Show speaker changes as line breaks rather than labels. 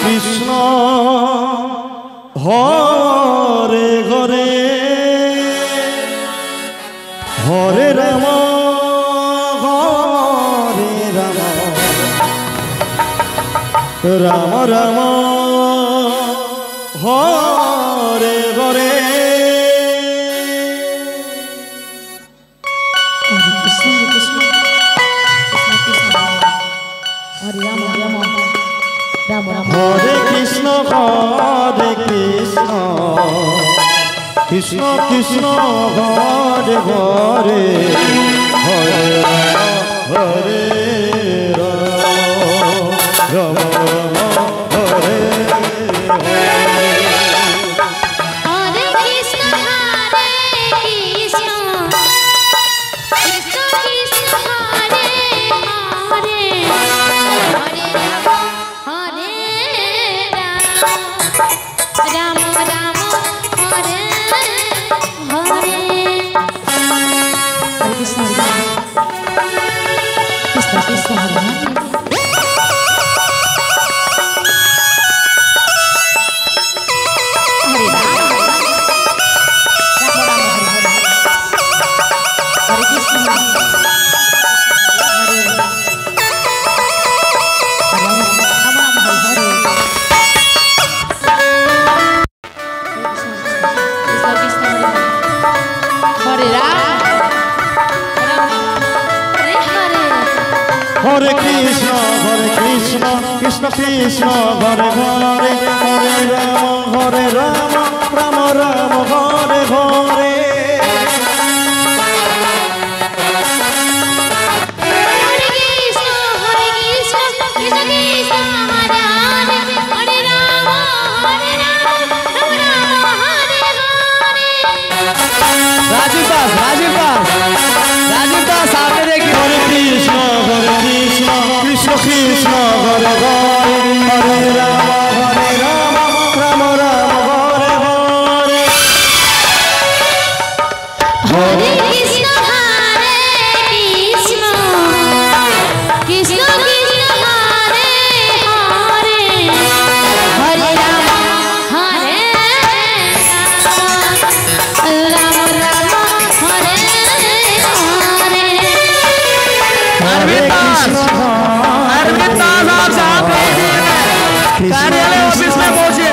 কৃষ্ণ হরে ঘরে হরে রাম রাম রাম হরে ঘরে হরে কৃষ্ণ কৃষ্ণ কৃষ্ণ ঘরে ঘরে হরে হরে রাম রাম হরে हरे कृष्ण कृष्ण कृष्ण हरे हरे हरे राम राम राम हरे हरे राजीव दास आपने देखिए हरे कृष्ण कृष्ण कृष्ण हरे हरे हरे राम राम राम हरे हरे
हरे कृष्ण कृष्ण कृष्ण हरे हरे हरे राम राम राम हरे हरे
कार्यालय ऑफिस में पहुंचे।